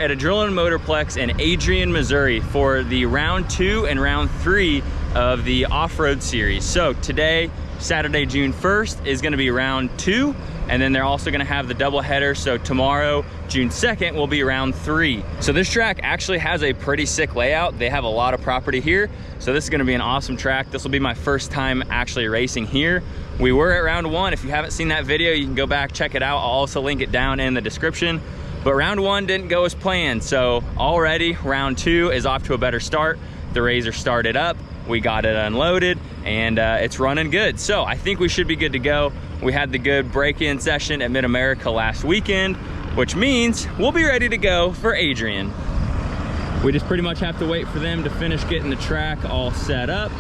at Adrenaline Motorplex in Adrian, Missouri for the round 2 and round 3 of the off-road series. So today, Saturday, June 1st, is gonna be round 2, and then they're also gonna have the double header. So tomorrow, June 2nd, will be round 3. So this track actually has a pretty sick layout. They have a lot of property here. So this is gonna be an awesome track. This will be my first time actually racing here. We were at round 1. If you haven't seen that video, you can go back, check it out. I'll also link it down in the description. But round 1 didn't go as planned. So already round 2 is off to a better start. The RZR started up, we got it unloaded, and it's running good. So I think we should be good to go. We had the good break-in session at Mid-America last weekend, which means we'll be ready to go for Adrian. We just pretty much have to wait for them to finish getting the track all set up,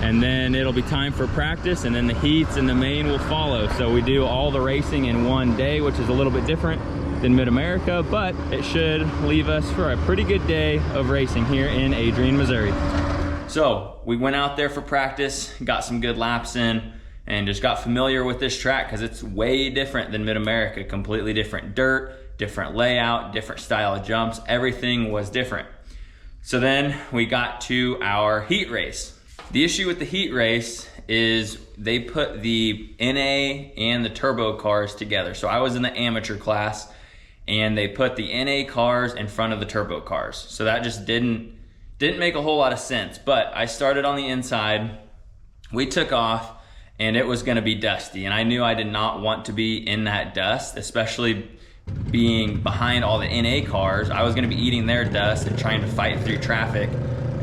and then it'll be time for practice, and then the heats and the main will follow. So we do all the racing in one day, which is a little bit different than Mid-America, but it should leave us for a pretty good day of racing here in Adrian, Missouri. So we went out there for practice, got some good laps in, and just got familiar with this track because it's way different than Mid-America. Completely different dirt, different layout, different style of jumps. Everything was different. So then we got to our heat race. The issue with the heat race is they put the NA and the turbo cars together. So I was in the amateur class, and they put the NA cars in front of the turbo cars. So that just didn't make a whole lot of sense. But I started on the inside, we took off, and it was gonna be dusty. And I knew I did not want to be in that dust, especially being behind all the NA cars. I was gonna be eating their dust and trying to fight through traffic.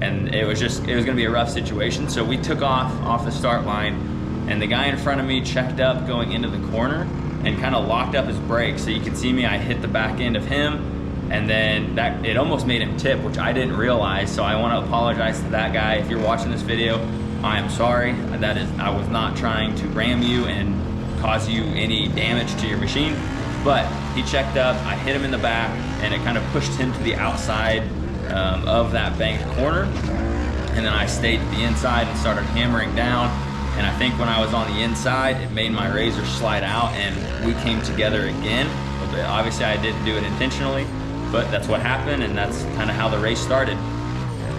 And it was gonna be a rough situation. So we took off the start line, and the guy in front of me checked up going into the corner and kind of locked up his brakes. So you can see me, I hit the back end of him, and then it almost made him tip, which I didn't realize. So I wanna apologize to that guy. If you're watching this video, I am sorry. I was not trying to ram you and cause you any damage to your machine, but he checked up, I hit him in the back, and it kind of pushed him to the outside of that banked corner. And then I stayed to the inside and started hammering down. And I think when I was on the inside, it made my RZR slide out, and we came together again. But obviously I didn't do it intentionally, but that's what happened, and that's kind of how the race started.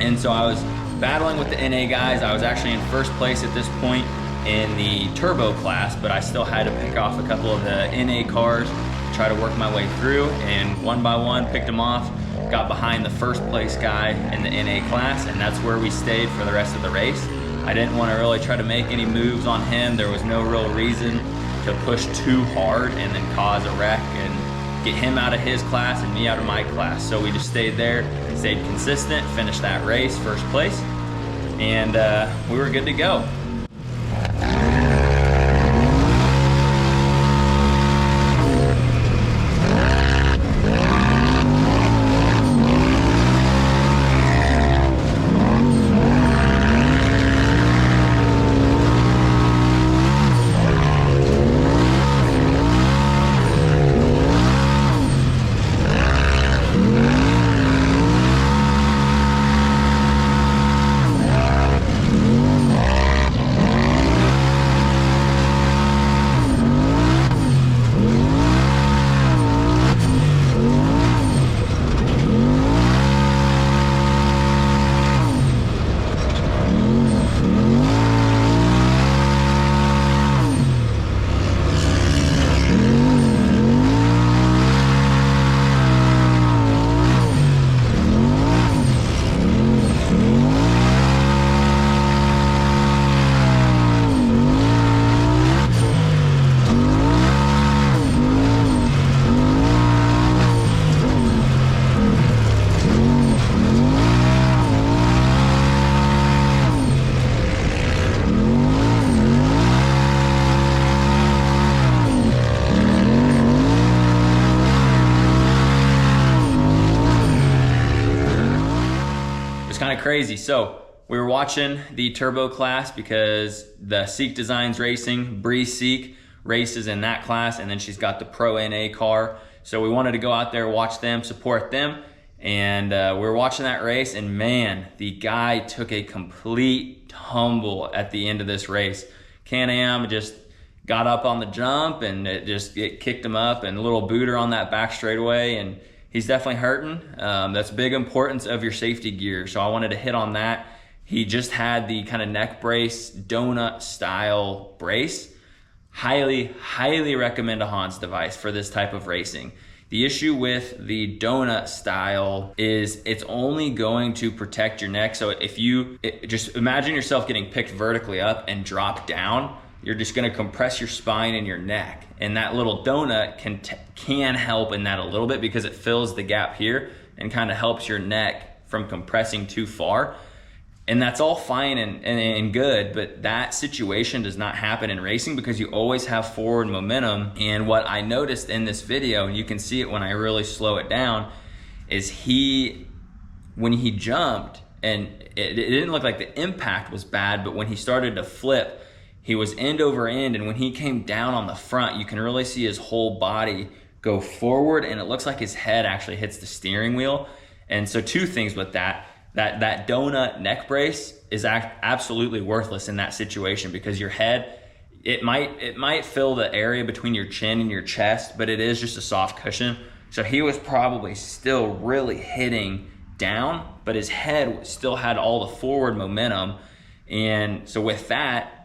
And so I was battling with the NA guys. I was actually in first place at this point in the turbo class, but I still had to pick off a couple of the NA cars, try to work my way through, and one by one picked them off, got behind the first place guy in the NA class, and that's where we stayed for the rest of the race. I didn't want to really try to make any moves on him. There was no real reason to push too hard and then cause a wreck and get him out of his class and me out of my class. So we just stayed there, stayed consistent, finished that race first place, and we were good to go. Kind of crazy. So we were watching the turbo class because the Seek Designs Racing, Bree Seek, races in that class, and then she's got the Pro NA car. So we wanted to go out there, watch them, support them, and we were watching that race, and man, the guy took a complete tumble at the end of this race. Can-Am just got up on the jump, and it kicked him up, and a little booter on that back straightaway, and he's definitely hurting. That's big importance of your safety gear. So I wanted to hit on that. He just had the kind of neck brace, donut style brace. Highly recommend a Hans device for this type of racing. The issue with the donut style is it's only going to protect your neck. So if you just imagine yourself getting picked vertically up and drop down, you're just gonna compress your spine and your neck. And that little donut can help in that a little bit because it fills the gap here and kind of helps your neck from compressing too far. And that's all fine and good, but that situation does not happen in racing because you always have forward momentum. And what I noticed in this video, and you can see it when I really slow it down, is when he jumped, and it didn't look like the impact was bad, but when he started to flip, he was end over end, and when he came down on the front, you can really see his whole body go forward, and it looks like his head actually hits the steering wheel. And so two things with that donut neck brace is absolutely worthless in that situation because your head, it might fill the area between your chin and your chest, but it is just a soft cushion. So he was probably still really hitting down, but his head still had all the forward momentum. And so with that,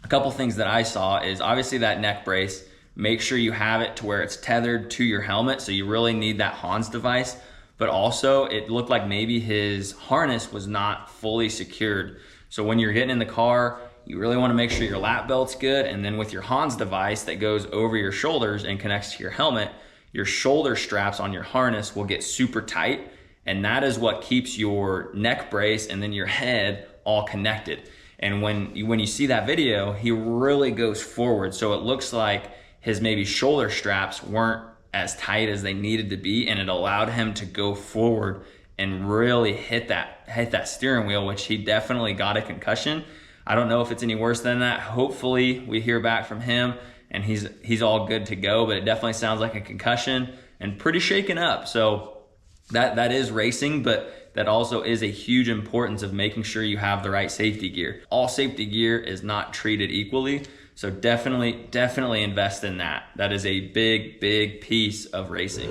a couple things that I saw is obviously that neck brace, make sure you have it to where it's tethered to your helmet. So you really need that Hans device. But also it looked like maybe his harness was not fully secured. So when you're getting in the car, you really want to make sure your lap belt's good. And then with your Hans device that goes over your shoulders and connects to your helmet, your shoulder straps on your harness will get super tight. And that is what keeps your neck brace and then your head all connected. And when you see that video, he really goes forward. So it looks like his maybe shoulder straps weren't as tight as they needed to be, and it allowed him to go forward and really hit that steering wheel, which he definitely got a concussion. I don't know if it's any worse than that. Hopefully we hear back from him and he's all good to go, but it definitely sounds like a concussion and pretty shaken up. So that is racing, but that also is a huge importance of making sure you have the right safety gear. All safety gear is not treated equally. So definitely invest in that. That is a big piece of racing.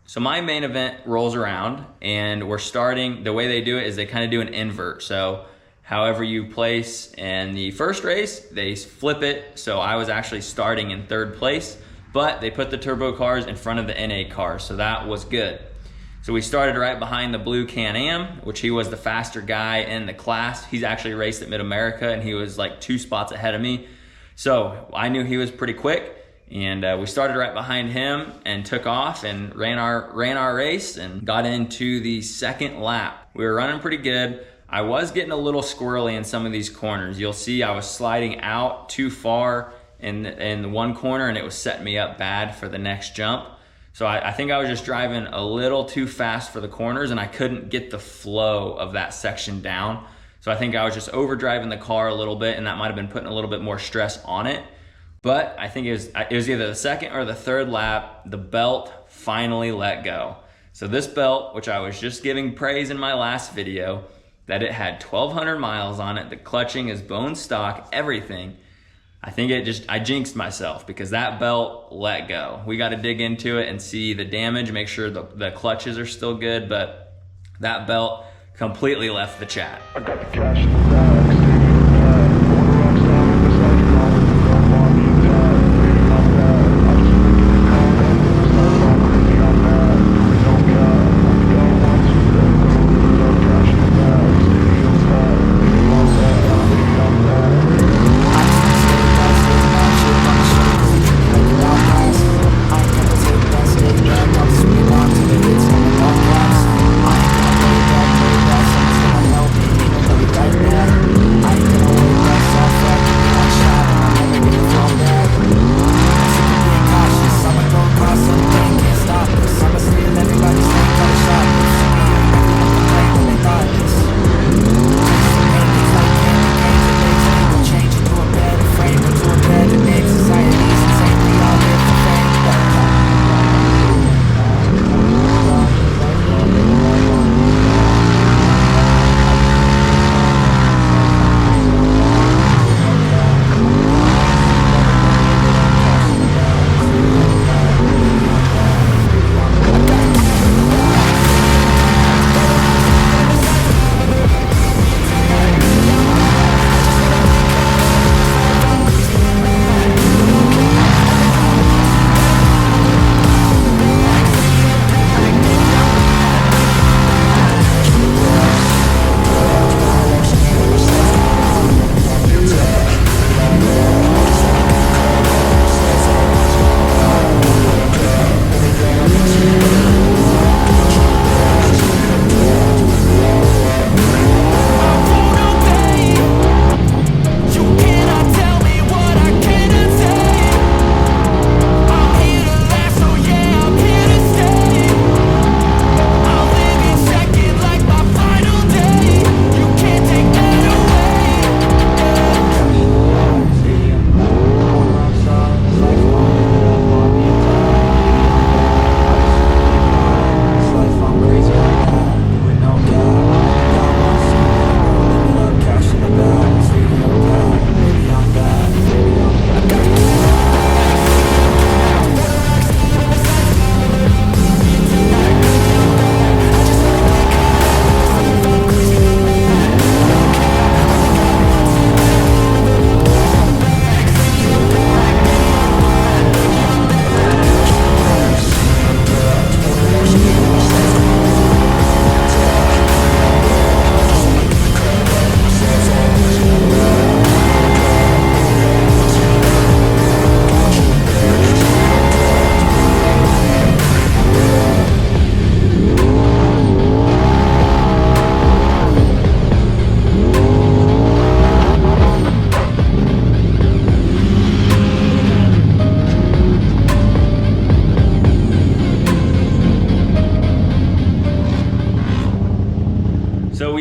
So my main event rolls around and we're starting, the way they do it is they kind of do an invert. So however you place in the first race, they flip it. So I was actually starting in 3rd place, but they put the turbo cars in front of the NA cars. So that was good. So we started right behind the blue Can-Am, which he was the faster guy in the class. He's actually raced at Mid-America and he was like 2 spots ahead of me. So I knew he was pretty quick. And we started right behind him and took off and ran our race and got into the 2nd lap. We were running pretty good. I was getting a little squirrely in some of these corners. You'll see I was sliding out too far in the one corner and it was setting me up bad for the next jump. So I think I was just driving a little too fast for the corners and I couldn't get the flow of that section down. So I think I was just overdriving the car a little bit and that might have been putting a little bit more stress on it. But I think it was either the 2nd or the 3rd lap, the belt finally let go. So this belt, which I was just giving praise in my last video, that it had 1,200 miles on it, the clutching is bone stock, everything. I think I jinxed myself because that belt let go. We got to dig into it and see the damage, make sure the clutches are still good, but that belt completely left the chat. I got the cash in the bag.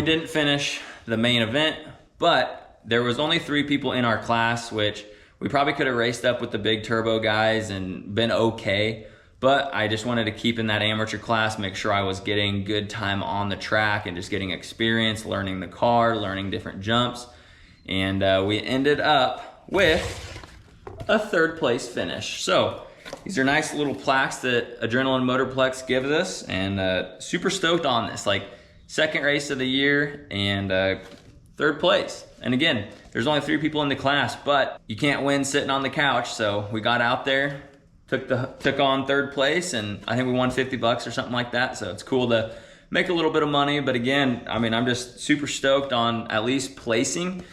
didn't finish the main event, but there was only 3 people in our class, which we probably could have raced up with the big turbo guys and been okay. But I just wanted to keep in that amateur class, make sure I was getting good time on the track and just getting experience, learning the car, learning different jumps. And we ended up with a 3rd place finish. So These are nice little plaques that Adrenaline Motorplex gives us, and super stoked on this. Like, second race of the year and third place. And again, there's only 3 people in the class, but you can't win sitting on the couch. So we got out there, took on third place, and I think we won 50 bucks or something like that. So it's cool to make a little bit of money. But again, I mean, I'm just super stoked on at least placing.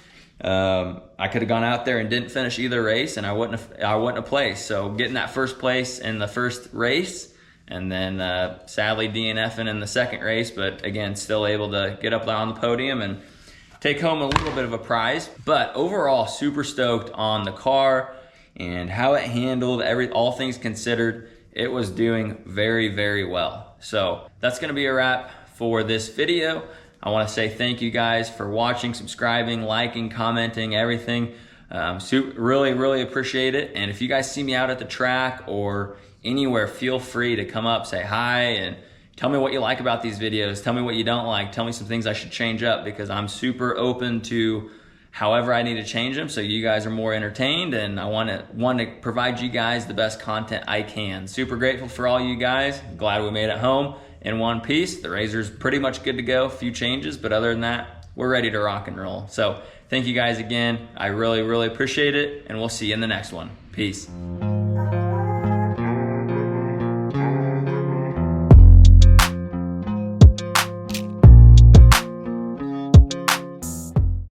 I could have gone out there and didn't finish either race, and I wouldn't have placed. So getting that first place in the first race, and then sadly DNFing in the second race, but again, still able to get up there on the podium and take home a little bit of a prize. But overall, super stoked on the car and how it handled all things considered. It was doing very, very well. So that's gonna be a wrap for this video. I wanna say thank you guys for watching, subscribing, liking, commenting, everything. Really, really appreciate it. And if you guys see me out at the track or anywhere, feel free to come up, say hi, and tell me what you like about these videos. Tell me what you don't like. Tell me some things I should change up, because I'm super open to however I need to change them so you guys are more entertained, and I want to provide you guys the best content I can. Super grateful for all you guys. Glad we made it home in one piece. The RZR's pretty much good to go. A few changes, but other than that, we're ready to rock and roll. So thank you guys again. I really, really appreciate it, and we'll see you in the next one. Peace.